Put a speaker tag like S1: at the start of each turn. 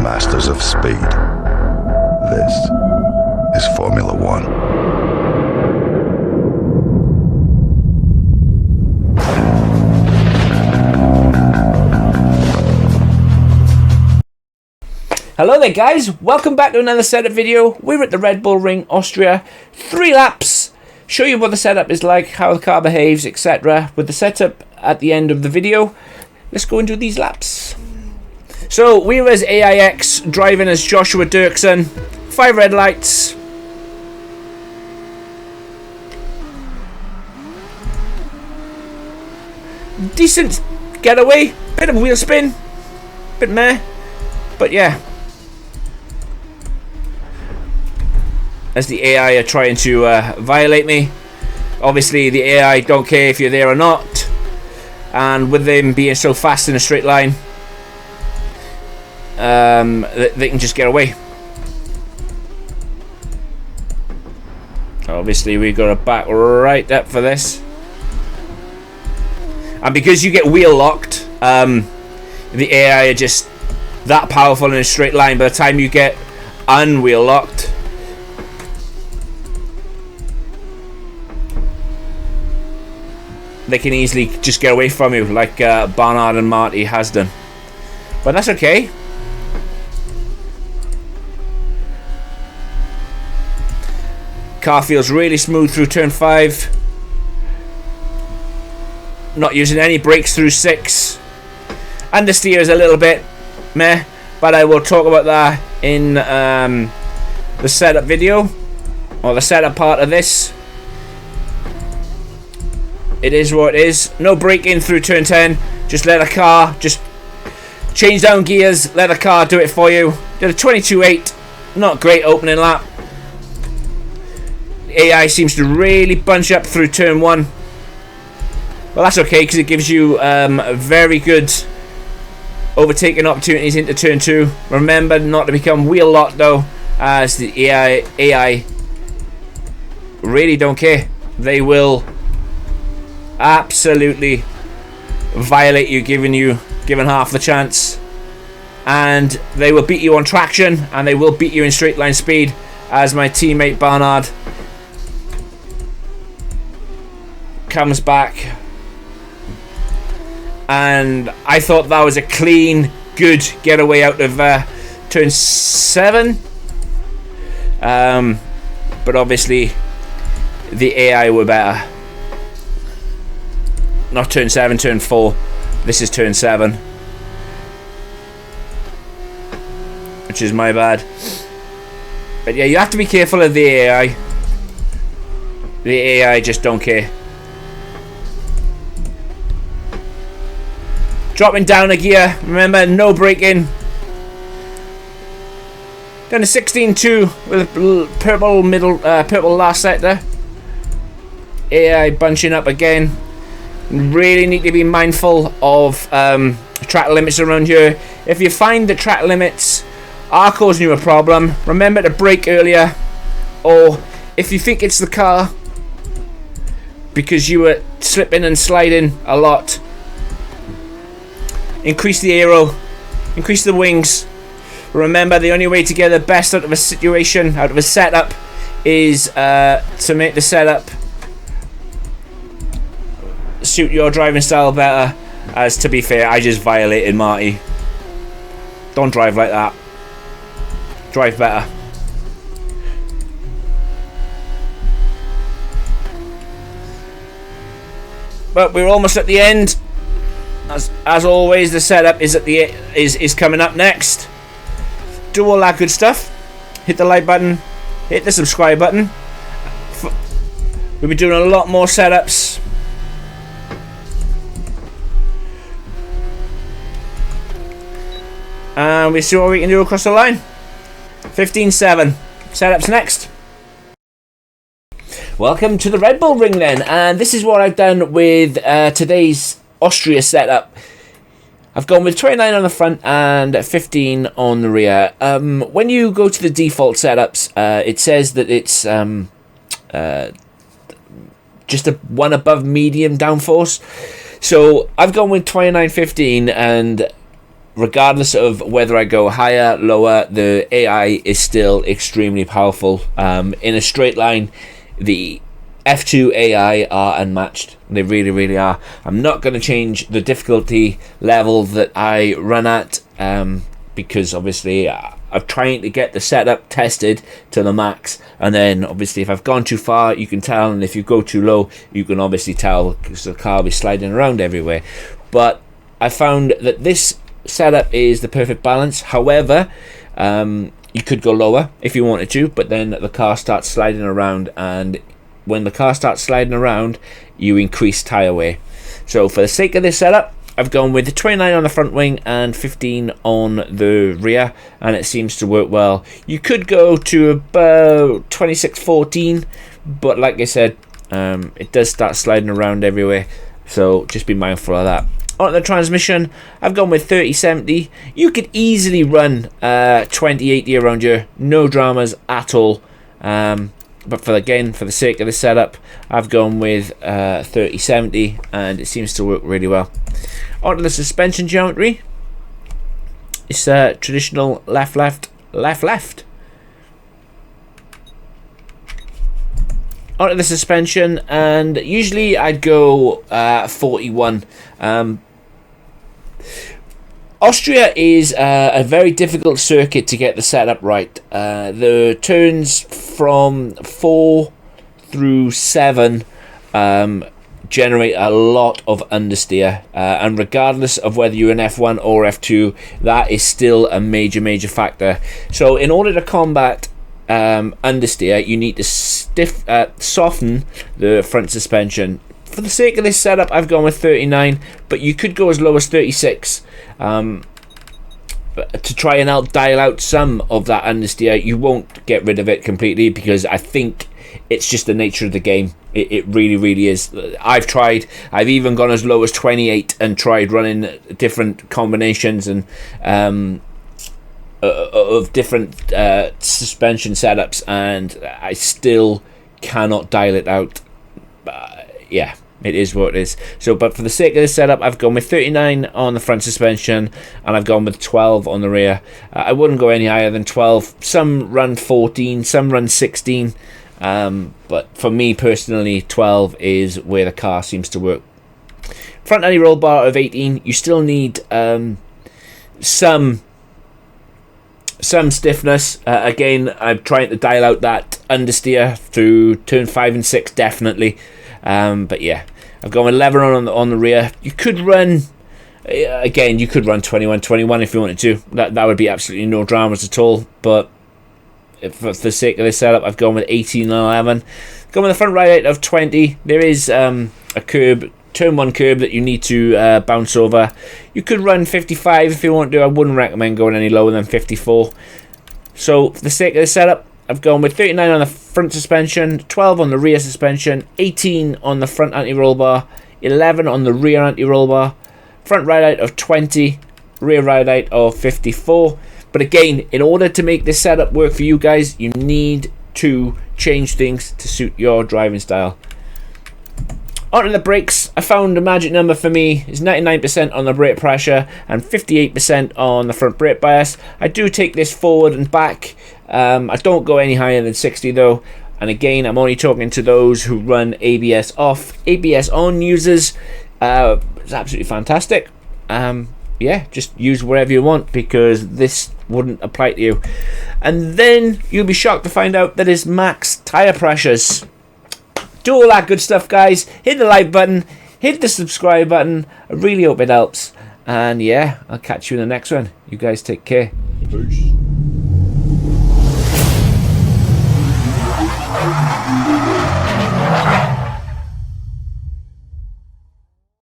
S1: masters of speed. This is Formula One.
S2: Hello there guys, welcome back to another setup video. We're at the Red Bull Ring, Austria. 3 laps. Show you what the setup is like, how the car behaves, etc. With the setup at the end of the video. Let's go and do these laps. So we were as AIX, driving as Joshua Dirksen. 5 red lights. Decent getaway, bit of wheel spin, bit meh, but yeah. As the AI are trying to violate me. Obviously the AI don't care if you're there or not, and with them being so fast in a straight line, they can just get away. Obviously we got to back right up for this, and because you get wheel locked, the AI are just that powerful in a straight line. By the time you get unwheel locked, they can easily just get away from you, like Barnard and Marty has done. But that's okay. Car feels really smooth through turn 5. Not using any brakes through 6. Understeer is a little bit meh, but I will talk about that in the setup video, or the setup part of this. It is what it is. No braking through turn 10. Just let the car, just change down gears, let the car do it for you. Did a 22.8. Not great opening lap. AI seems to really bunch up through turn 1. Well, that's okay, because it gives you very good overtaking opportunities into turn 2. Remember not to become wheel locked though, as the AI really don't care. They will absolutely violate you, given half the chance, and they will beat you on traction, and they will beat you in straight line speed, as my teammate Barnard comes back. And I thought that was a clean, good getaway out of turn 7, but obviously the AI were better. Not turn 7, turn 4. This is turn 7, which is my bad. But yeah, you have to be careful of the AI. The AI just don't care. Dropping down a gear. Remember, no braking. Done a 16.2 with a purple last sector. AI bunching up again. Really need to be mindful of track limits around here. If you find the track limits are causing you a problem, remember to brake earlier, or if you think it's the car because you were slipping and sliding a lot, increase the aero, increase the wings. Remember, the only way to get the best out of a situation, out of a setup, is to make the setup suit your driving style better. As to be fair, I just violated Marty. Don't drive like that. Drive better. But we're almost at the end. As always, the setup is at the is coming up next. Do all that good stuff. Hit the like button. Hit the subscribe button. We'll be doing a lot more setups. And we'll see what we can do across the line. 15.7. Setups next. Welcome to the Red Bull Ring then. And this is what I've done with today's Austria setup. I've gone with 29 on the front and 15 on the rear. When you go to the default setups, it says that it's just a one above medium downforce. So I've gone with 29.15, and regardless of whether I go higher, lower, the AI is still extremely powerful. In a straight line, the F2 AI are unmatched. They really, really are. I'm not going to change the difficulty level that I run at, because obviously I'm trying to get the setup tested to the max, and then obviously if I've gone too far, you can tell, and if you go too low, you can obviously tell, because the car will be sliding around everywhere. But I found that this setup is the perfect balance. However, you could go lower if you wanted to, but then the car starts sliding around, and when the car starts sliding around, you increase tyre wear. So for the sake of this setup, I've gone with the 29 on the front wing and 15 on the rear, and it seems to work well. You could go to about 26-14, but like I said, it does start sliding around everywhere, so just be mindful of that. On the transmission, I've gone with 30-70. You could easily run 20-80 around here, no dramas at all. But for the sake of the setup, I've gone with 30-70, and it seems to work really well. Onto the suspension geometry. It's traditional left, left, left, left. Onto the suspension, and usually I'd go 41. Austria is a very difficult circuit to get the setup right. The turns from 4 through 7 generate a lot of understeer, and regardless of whether you're in F1 or F2, that is still a major factor. So in order to combat understeer, you need to soften the front suspension. For the sake of this setup, I've gone with 39, but you could go as low as 36 to try and dial out some of that understeer. You won't get rid of it completely, because I think it's just the nature of the game. It really is. I've tried. I've even gone as low as 28 and tried running different combinations and of different suspension setups, and I still cannot dial it out. Yeah, it is what it is. So, but for the sake of this setup, I've gone with 39 on the front suspension, and I've gone with 12 on the rear. I wouldn't go any higher than 12. Some run 14, some run 16, but for me personally, 12 is where the car seems to work. Front anti-roll bar of 18. You still need some stiffness. Again, I'm trying to dial out that understeer through turn 5 and 6 definitely. But yeah, I've gone 11 on the rear. You could run, again, you could run 21 if you wanted to. That would be absolutely no dramas at all. But for the sake of this setup, I've gone with 18 and 11. Gone with the front right out of 20. There is a curb, turn 1 curb that you need to bounce over. You could run 55 if you want to. I wouldn't recommend going any lower than 54. So for the sake of the setup, I've gone with 39 on the front suspension, 12 on the rear suspension, 18 on the front anti-roll bar, 11 on the rear anti-roll bar, front right out of 20, rear right out of 54. But again, in order to make this setup work for you guys, you need to change things to suit your driving style. Onto the brakes, I found a magic number for me is 99% on the brake pressure and 58% on the front brake bias. I do take this forward and back. I don't go any higher than 60 though. And again, I'm only talking to those who run ABS off. ABS on users, it's absolutely fantastic. Yeah, just use wherever you want, because this wouldn't apply to you. And then you'll be shocked to find out that it's max tire pressures. Do all that good stuff, guys. Hit the like button, hit the subscribe button. I really hope it helps. And yeah, I'll catch you in the next one. You guys take care.
S1: Peace.